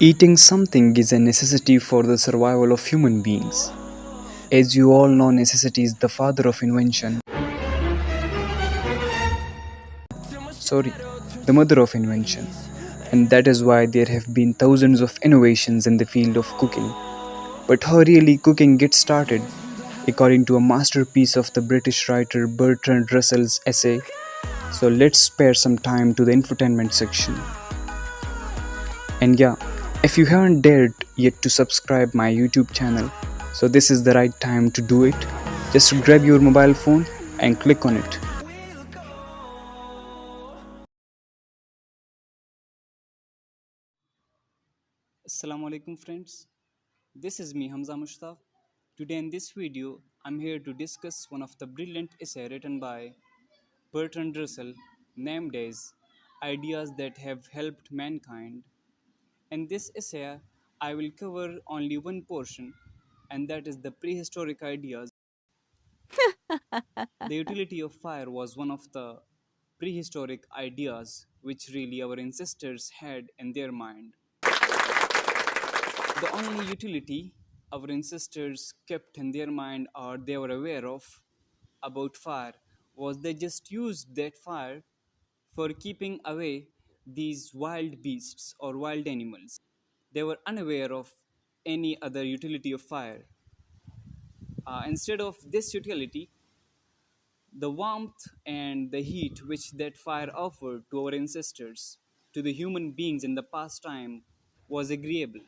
Eating something is a necessity for the survival of human beings. As you all know, necessity is the father of invention. Sorry, the mother of invention. And that is why there have been thousands of innovations in the field of cooking. But how really cooking gets started? According to a masterpiece of the British writer Bertrand Russell's essay. So let's spare some time to the infotainment section. And yeah, if you haven't dared yet to subscribe my YouTube channel, so this is the right time to do it. Just grab your mobile phone and click on it. Assalamu alaikum friends. This is me Hamza Mushtaq. Today in this video, I'm here to discuss one of the brilliant essay written by Bertrand Russell named as Ideas That Have Helped Mankind. In this essay, I will cover only one portion, and that is the prehistoric ideas. The utility of fire was one of the prehistoric ideas which really our ancestors had in their mind. The only utility our ancestors kept in their mind or they were aware of about fire was they just used that fire for keeping away these wild beasts or wild animals. They were unaware of any other utility of fire. Instead of this utility, the warmth and the heat which that fire offered to our ancestors, to the human beings in the past time, was agreeable.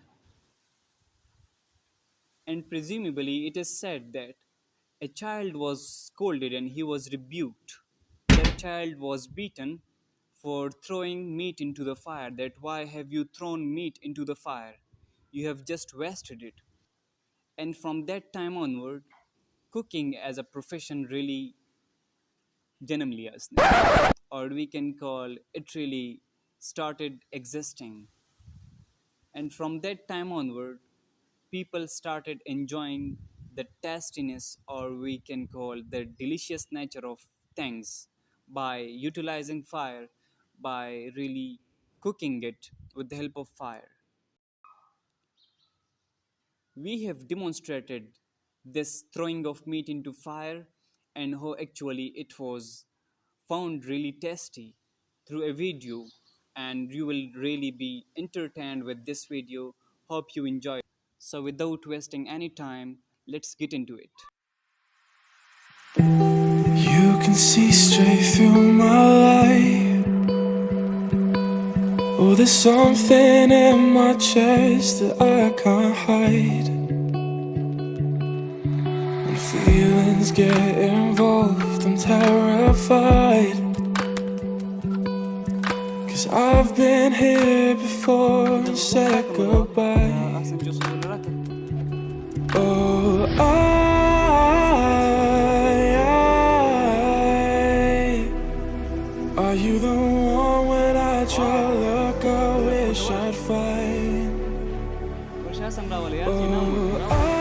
And presumably, it is said that a child was scolded and he was rebuked. That child was beaten for throwing meat into the fire. That why have you thrown meat into the fire? You have just wasted it. And from that time onward, cooking as a profession really जन्म लिया इसने or we can call it really started existing. And from that time onward, people started enjoying the tastiness or we can call the delicious nature of things by utilizing fire, by really cooking it with the help of fire. We have demonstrated this throwing of meat into fire and how actually it was found really tasty through a video, and you will really be entertained with this video. Hope you enjoy it. So without wasting any time, let's get into it. You can see straight through my life. Oh, there's something in my chest that I can't hide. When feelings get involved, I'm terrified. 'Cause I've been here before and said goodbye. Oh, are you the one when I try to look, I wish I'd find? Oh,